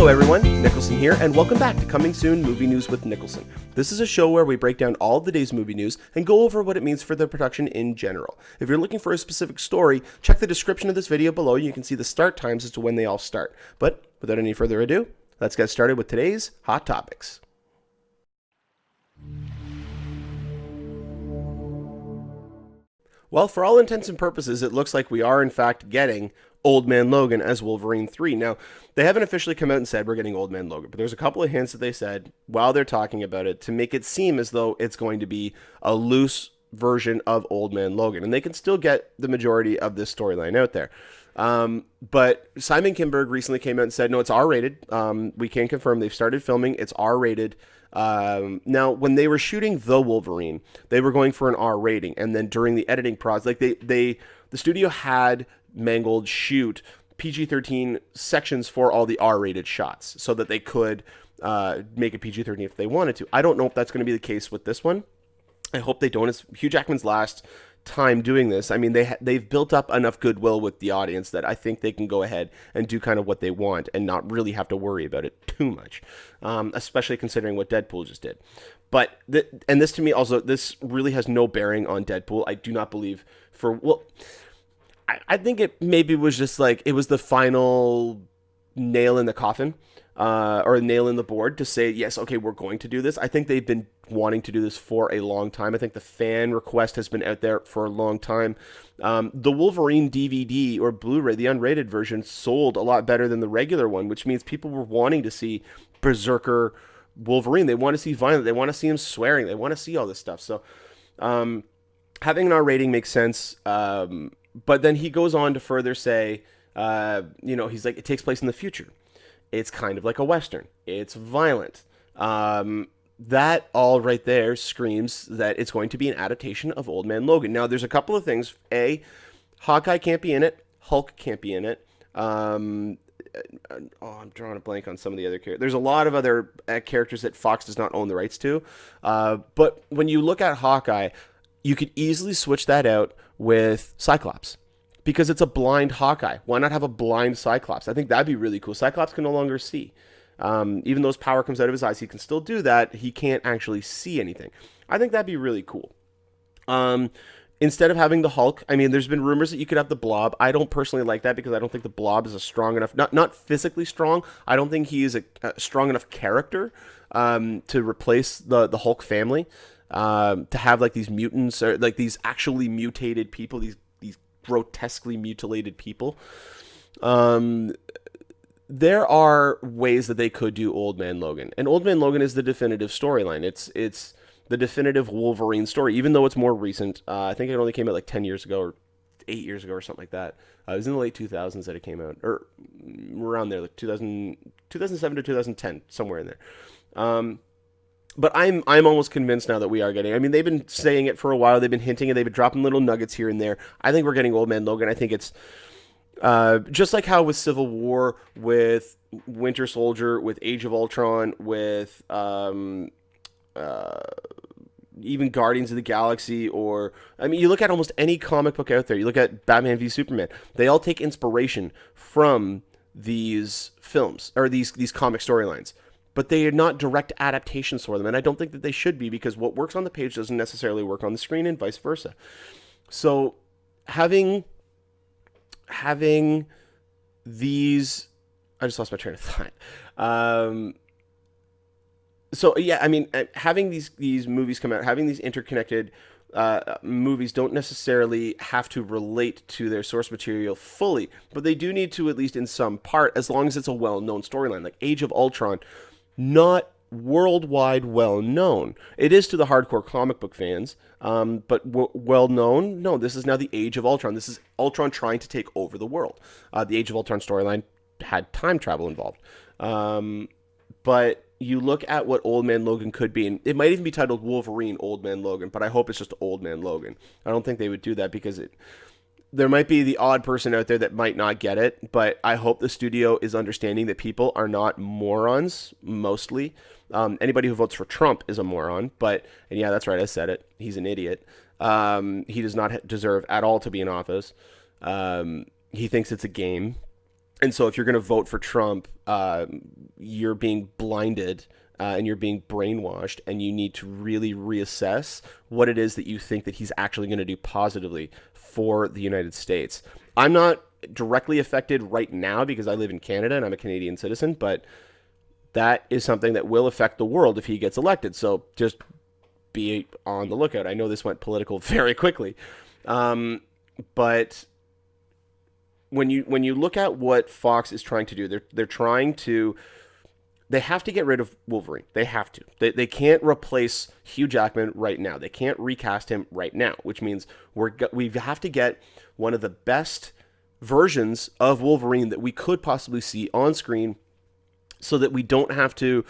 Hello everyone, Niklsun here, and welcome back to Coming Soon Movie News with Niklsun. This is a show where we break down all of the day's movie news and go over what it means for the production in general. If you're looking for a specific story, check the description of this video below. You can see the start times as to when they all start. But without any further ado, let's get started with today's hot topics. Well, for all intents and purposes, it looks like we are in fact getting Old Man Logan as Wolverine 3. Now, they haven't officially come out and said we're getting Old Man Logan, but there's a couple of hints that they said while they're talking about it to make it seem as though it's going to be a loose version of Old Man Logan, and they can still get the majority of this storyline out there. But Simon Kinberg recently came out and said, no, it's R-rated. We can confirm they've started filming. It's R-rated. Now, when they were shooting The Wolverine, they were going for an R rating, and then during the editing process, like the studio had Mangold shoot PG-13 sections for all the R-rated shots so that they could make a PG-13 if they wanted to. I don't know if that's going to be the case with this one. I hope they don't. It's Hugh Jackman's last time doing this. I mean, they've built up enough goodwill with the audience that I think they can go ahead and do kind of what they want and not really have to worry about it too much, especially considering what Deadpool just did. But and this to me also, this really has no bearing on Deadpool. I do not believe I think it maybe was just like it was the final nail in the coffin, or a nail in the board to say, yes, okay, we're going to do this. I think they've been wanting to do this for a long time. I think the fan request has been out there for a long time. The Wolverine DVD or Blu-ray, the unrated version, sold a lot better than the regular one, which means people were wanting to see Berserker Wolverine. They want to see violence. They want to see him swearing. They want to see all this stuff. So having an R rating makes sense. But then he goes on to further say, he's like, it takes place in the future. It's kind of like a Western. It's violent. That all right there screams that it's going to be an adaptation of Old Man Logan. Now, there's a couple of things. A, Hawkeye can't be in it. Hulk can't be in it. I'm drawing a blank on some of the other characters. There's a lot of other characters that Fox does not own the rights to. But when you look at Hawkeye, you could easily switch that out with Cyclops because it's a blind Hawkeye. Why not have a blind Cyclops? I think that'd be really cool. Cyclops can no longer see. Even though his power comes out of his eyes, he can still do that. He can't actually see anything. I think that'd be really cool. Instead of having the Hulk, I mean, there's been rumors that you could have the Blob. I don't personally like that because I don't think the Blob is a strong enough, not physically strong. I don't think he is a strong enough character to replace the Hulk family. To have like these mutants or like these actually mutated people, these grotesquely mutilated people. There are ways that they could do Old Man Logan, and Old Man Logan is the definitive storyline. It's the definitive Wolverine story, even though it's more recent. I think it only came out like 10 years ago or 8 years ago or something like that. It was in the late 2000s that it came out, or around there, like 2007 to 2010, somewhere in there. But I'm almost convinced now that we are getting. I mean, they've been saying it for a while. They've been hinting it. They've been dropping little nuggets here and there. I think we're getting Old Man Logan. I think it's just like how with Civil War, with Winter Soldier, with Age of Ultron, with even Guardians of the Galaxy, or I mean, you look at almost any comic book out there. You look at Batman v Superman. They all take inspiration from these films or these comic storylines. But they are not direct adaptations for them, and I don't think that they should be because what works on the page doesn't necessarily work on the screen, and vice versa. So having these, I just lost my train of thought. So yeah, I mean, having these movies come out, having these interconnected movies don't necessarily have to relate to their source material fully, but they do need to, at least in some part, as long as it's a well-known storyline, like Age of Ultron. Not worldwide well known. It is to the hardcore comic book fans, but well known. No, this is now the Age of Ultron. This is Ultron trying to take over the world. The Age of Ultron storyline had time travel involved, but you look at what Old Man Logan could be, and it might even be titled Wolverine Old Man Logan. But I hope it's just Old Man Logan. I don't think they would do that because there might be the odd person out there that might not get it, but I hope the studio is understanding that people are not morons, mostly. Anybody who votes for Trump is a moron, and yeah, that's right, I said it. He's an idiot. He does not deserve at all to be in office. He thinks it's a game. And so if you're going to vote for Trump, you're being blinded and you're being brainwashed, and you need to really reassess what it is that you think that he's actually going to do positively for the United States. I'm not directly affected right now because I live in Canada and I'm a Canadian citizen, but that is something that will affect the world if he gets elected. So just be on the lookout. I know this went political very quickly, but when you look at what Fox is trying to do, they're trying to, they have to get rid of Wolverine. They have to. They can't replace Hugh Jackman right now. They can't recast him right now, which means we have to get one of the best versions of Wolverine that we could possibly see on screen, so that we don't have to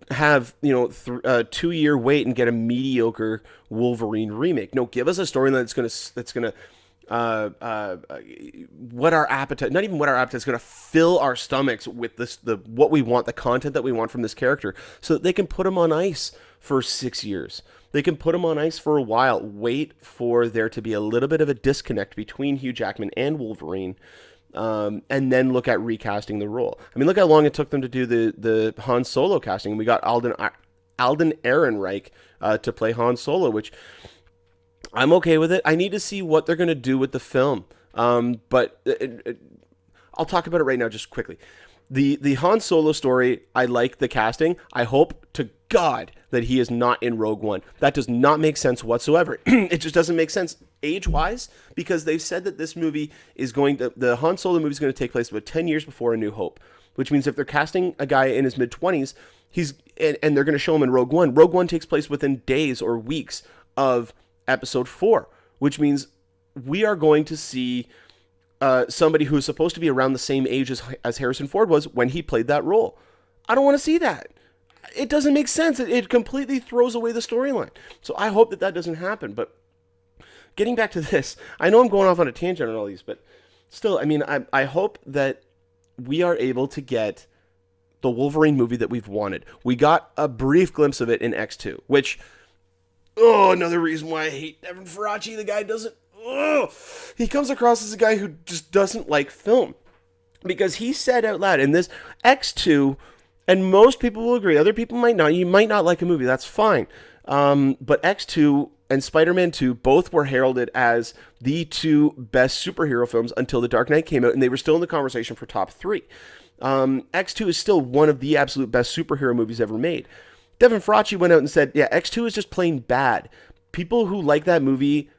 have 2-year wait and get a mediocre Wolverine remake. No, give us a storyline that's gonna what our appetite, not even what our appetite, is going to fill our stomachs with what we want, the content that we want from this character, so that they can put him on ice for 6 years. They can put him on ice for a while, wait for there to be a little bit of a disconnect between Hugh Jackman and Wolverine, and then look at recasting the role. I mean, look how long it took them to do the Han Solo casting. We got Alden Ehrenreich to play Han Solo, which I'm okay with it. I need to see what they're going to do with the film. But I'll talk about it right now just quickly. The Han Solo story, I like the casting. I hope to God that he is not in Rogue One. That does not make sense whatsoever. It just doesn't make sense age-wise, because they've said that this movie is the Han Solo movie is going to take place about 10 years before A New Hope, which means if they're casting a guy in his mid-20s, and they're going to show him in Rogue One takes place within days or weeks of Episode 4, which means we are going to see somebody who's supposed to be around the same age as Harrison Ford was when he played that role. I don't want to see that. It doesn't make sense. It completely throws away the storyline. So I hope that doesn't happen. But getting back to this, I know I'm going off on a tangent on all these, but still, I mean, I hope that we are able to get the Wolverine movie that we've wanted. We got a brief glimpse of it in X2, which, another reason why I hate Devin Faraci. The guy doesn't, he comes across as a guy who just doesn't like film, because he said out loud in this X2, and most people will agree, other people might not, you might not like a movie, that's fine, but X2 and Spider-Man 2 both were heralded as the two best superhero films until The Dark Knight came out, and they were still in the conversation for top 3. X2 is still one of the absolute best superhero movies ever made. Devin Faraci went out and said, yeah, X2 is just plain bad. People who like that movie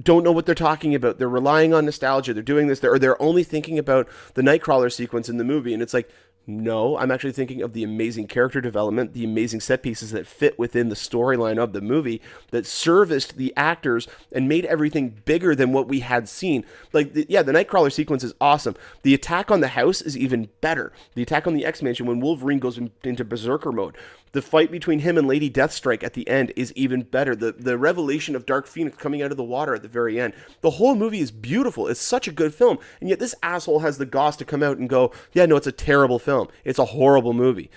don't know what they're talking about. They're relying on nostalgia. They're doing this, or they're only thinking about the Nightcrawler sequence in the movie. And it's like, no, I'm actually thinking of the amazing character development, the amazing set pieces that fit within the storyline of the movie, that serviced the actors and made everything bigger than what we had seen. Like, the Nightcrawler sequence is awesome. The attack on the house is even better. The attack on the X-Mansion when Wolverine goes into Berserker mode. The fight between him and Lady Deathstrike at the end is even better. The revelation of Dark Phoenix coming out of the water at the very end. The whole movie is beautiful. It's such a good film. And yet this asshole has the goss to come out and go, yeah, no, it's a terrible film. It's a horrible movie.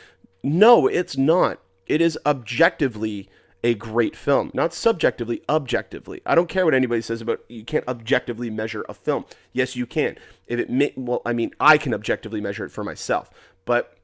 No, it's not. It is objectively a great film. Not subjectively, objectively. I don't care what anybody says about, you can't objectively measure a film. Yes, you can. I can objectively measure it for myself. But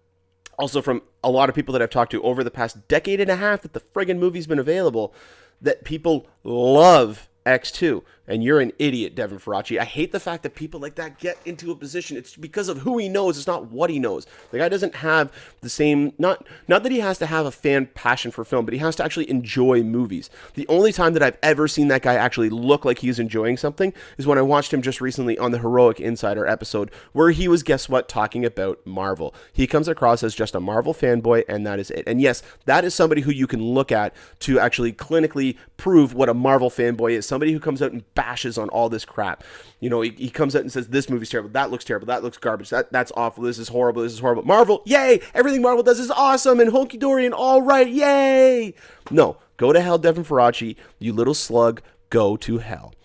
also from a lot of people that I've talked to over the past decade and a half that the friggin' movie's been available, that people love X2. And you're an idiot, Devin Faraci. I hate the fact that people like that get into a position. It's because of who he knows. It's not what he knows. The guy doesn't have the same, not that he has to have a fan passion for film, but he has to actually enjoy movies. The only time that I've ever seen that guy actually look like he's enjoying something is when I watched him just recently on the Heroic Insider episode, where he was, guess what, talking about Marvel. He comes across as just a Marvel fanboy, and that is it. And yes, that is somebody who you can look at to actually clinically prove what a Marvel fanboy is. Somebody who comes out and bashes on all this crap. You know, he comes out and says, this movie's terrible, that looks terrible, that looks garbage, that's awful, this is horrible. Marvel, yay! Everything Marvel does is awesome and hunky-dory and all right, yay! No, go to hell, Devin Faraci, you little slug, go to hell.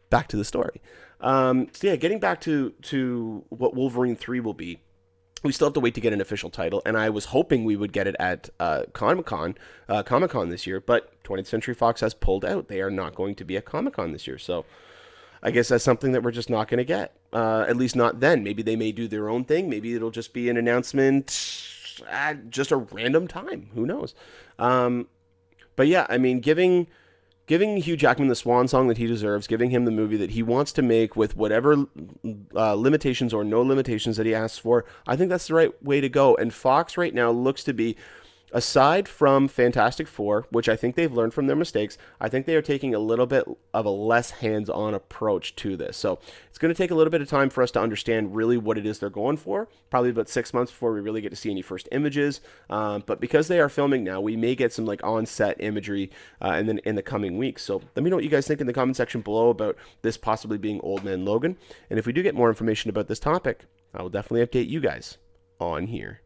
Back to the story. Getting back to what Wolverine 3 will be, we still have to wait to get an official title, and I was hoping we would get it at Comic-Con this year, but 20th Century Fox has pulled out. They are not going to be at Comic-Con this year, so I guess that's something that we're just not going to get. At least not then. Maybe they may do their own thing. Maybe it'll just be an announcement at just a random time. Who knows? But yeah, I mean, giving Hugh Jackman the swan song that he deserves, giving him the movie that he wants to make with whatever limitations or no limitations that he asks for, I think that's the right way to go. And Fox right now looks to be, aside from Fantastic Four, which I think they've learned from their mistakes, I think they are taking a little bit of a less hands-on approach to this. So it's going to take a little bit of time for us to understand really what it is they're going for. Probably about 6 months before we really get to see any first images. But because they are filming now, we may get some like on-set imagery in the coming weeks. So let me know what you guys think in the comment section below about this possibly being Old Man Logan. And if we do get more information about this topic, I will definitely update you guys on here.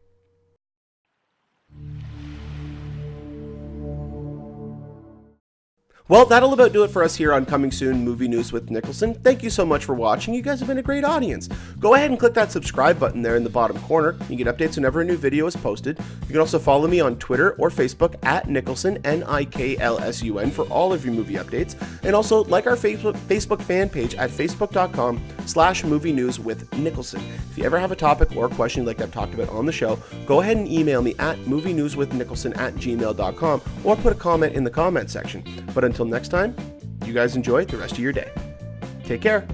Well, that'll about do it for us here on Coming Soon Movie News with Niklsun. Thank you so much for watching. You guys have been a great audience. Go ahead and click that subscribe button there in the bottom corner. You get updates whenever a new video is posted. You can also follow me on Twitter or Facebook at Niklsun, Niklsun, for all of your movie updates. And also like our Facebook fan page at facebook.com/movie news with Niklsun. If you ever have a topic or question you'd like to have talked about on the show, go ahead and email me at movienewswithniklsun@gmail.com or put a comment in the comment section. But until next time, you guys enjoy the rest of your day. Take care.